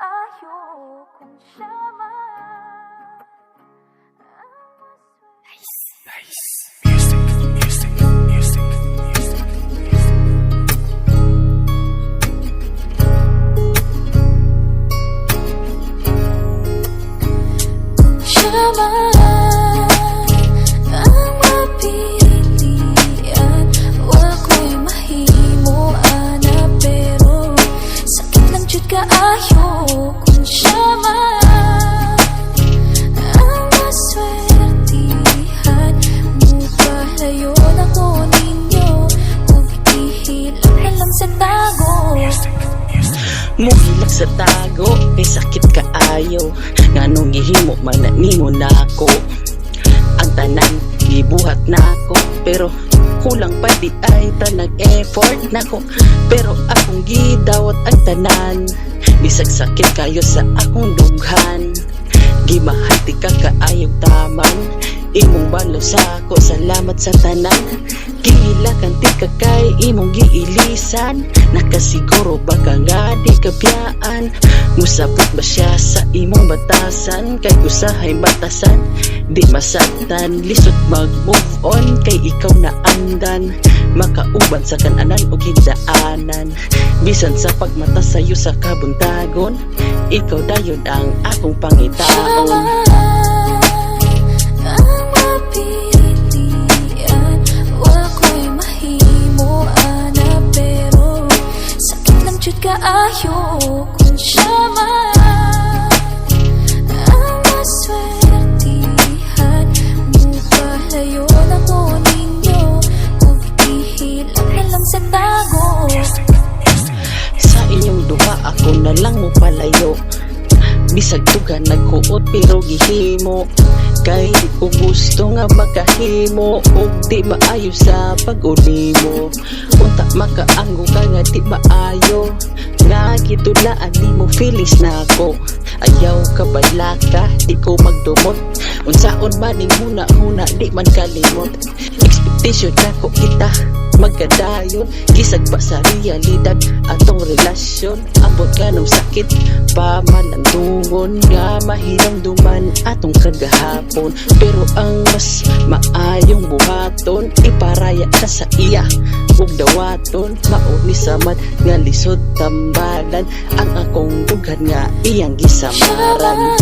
kaayo kung siya man. Siya man ang mapilian, wa ko'y mahimo ana, pero sakit lang jud kaayo kung siya man ang maswertihan. Mupalayo na ko ninyo ug ihilak na lang sa tago. Muhilak sa tago, kay sakit kaayo. Nganong gihimo man na nimo nako. Ang tanan gibuhat nako, pero kulang pa di ay tanag effort nako. Pero akong gidawat ang tanan, bisag sakit kayo sa akong dughan. Gimahati ka kaayong taman, imong balo sa ako, salamat sa tanan. Gilakan ti ka kay imong giilisan, nakasiguro baka nga di kabiyaan. Musabot ba siya sa imong batasan, kay usahay batasan di masaktan. Lisod mag move on, kay ikaw na andan. Makauban sa kananan o higdaanan, bisan sa pagmata sayo sa kabuntagon. Ikaw dayon ang akong pangitaon. Kaayo kung siya man ang maswertihan. Mupalayo na ko ninyo ug ihilak na lang sa tago. Sa inyong duha ako na lang mo palayo, bisag tugan nagkuot pero gihimo. Kay di ko gusto nga makahimo, ug di maayo sa pag-uli mo. Unta makaanggo ka nga di maayo, nga gitulaan ni mo feelings na ako. Ayaw ka balaka, di ko magdumot. Unsaon maning huna-huna, di man kalimot. Expectation na ko kita magkadayon, gisag pa sa realidad atong relasyon. Abot ka ng sakit pamalandungon, nga mahinamduman atong kagahapon. Pero ang mas maayong buhaton, iparaya ka sa iya ug dawaton. Mauni samad nga lisod tambalan, ang akong dughan nga iyang gisamaran.